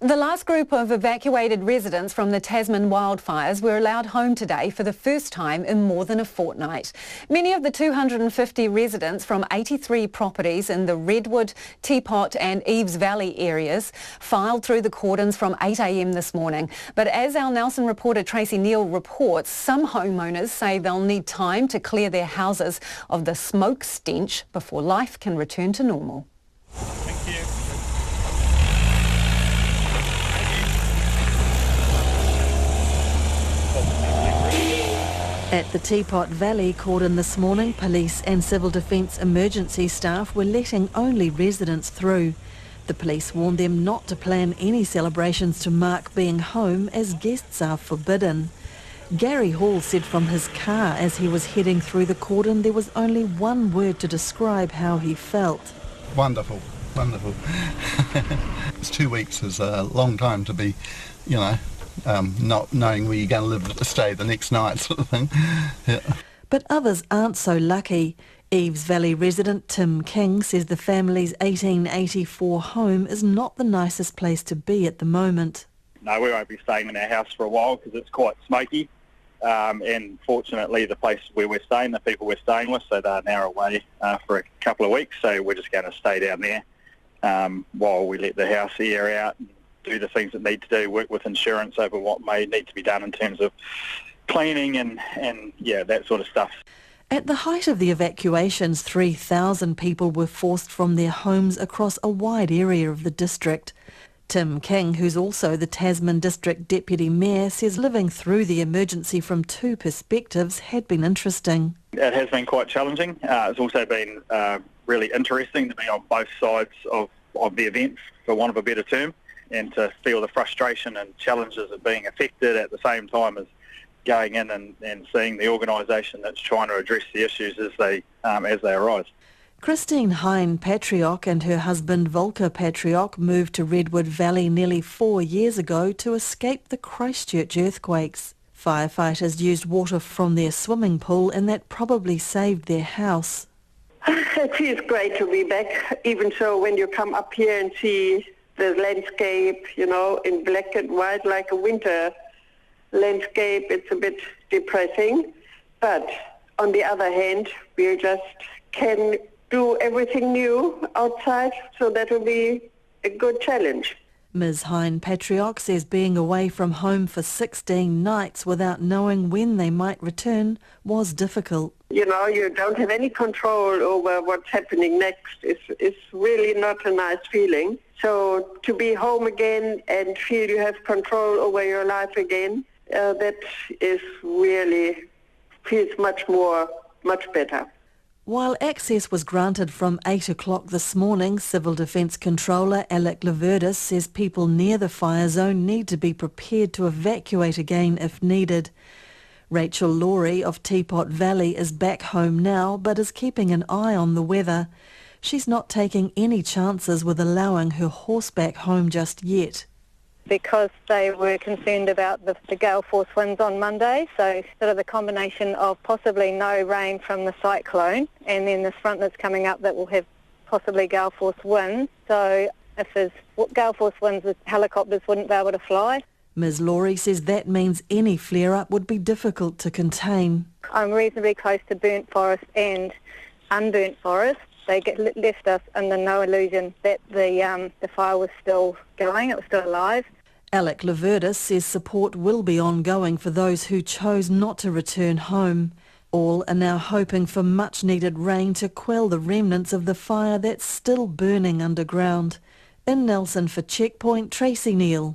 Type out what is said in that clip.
The last group of evacuated residents from the Tasman wildfires were allowed home today for the first time in more than a fortnight. Many of the 250 residents from 83 properties in the Redwood, Teapot and Eves Valley areas filed through the cordons from 8 a.m. this morning. But as our Nelson reporter Tracy Neal reports, some homeowners say they'll need time to clear their houses of the smoke stench before life can return to normal. Thank you. At the Teapot Valley cordon this morning, police and civil defence emergency staff were letting only residents through. The police warned them not to plan any celebrations to mark being home, as guests are forbidden. Gary Hall said from his car as he was heading through the cordon there was only one word to describe how he felt. Wonderful, wonderful. It's 2 weeks is a long time to be, not knowing where you're going to stay the next night, sort of thing. Yeah. But others aren't so lucky. Eves Valley resident Tim King says the family's 1884 home is not the nicest place to be at the moment. No, we won't be staying in our house for a while because it's quite smoky. And fortunately, the place where we're staying, the people we're staying with, so they're now away for a couple of weeks. So we're just going to stay down there while we let the house air out and do the things that need to do, work with insurance over what may need to be done in terms of cleaning and that sort of stuff. At the height of the evacuations, 3,000 people were forced from their homes across a wide area of the district. Tim King, who's also the Tasman District Deputy Mayor, says living through the emergency from two perspectives had been interesting. It has been quite challenging. It's also been really interesting to be on both sides of the event, for want of a better term, and to feel the frustration and challenges of being affected at the same time as going in and seeing the organisation that's trying to address the issues as they arise. Christine Hine-Patriok and her husband Volker Patriok moved to Redwood Valley nearly 4 years ago to escape the Christchurch earthquakes. Firefighters used water from their swimming pool and that probably saved their house. It feels great to be back, even so when you come up here and see the landscape, in black and white like a winter landscape, it's a bit depressing. But on the other hand, we just can do everything new outside, so that will be a good challenge. Ms Hine-Patriok says being away from home for 16 nights without knowing when they might return was difficult. You don't have any control over what's happening next. It's really not a nice feeling. So to be home again and feel you have control over your life again, that is really feels much better. While access was granted from 8 o'clock this morning, Civil Defence Controller Alec Laverdis says people near the fire zone need to be prepared to evacuate again if needed. Rachel Laurie of Teapot Valley is back home now but is keeping an eye on the weather. She's not taking any chances with allowing her horse back home just yet. Because they were concerned about the gale force winds on Monday, so sort of the combination of possibly no rain from the cyclone and then this front that's coming up that will have possibly gale force winds. So if there's gale force winds, the helicopters wouldn't be able to fly. Ms Laurie says that means any flare-up would be difficult to contain. I'm reasonably close to burnt forest and unburnt forest. They left us under no illusion that the fire was still going, it was still alive. Alec Laverdis says support will be ongoing for those who chose not to return home. All are now hoping for much needed rain to quell the remnants of the fire that's still burning underground. In Nelson for Checkpoint, Tracy Neal.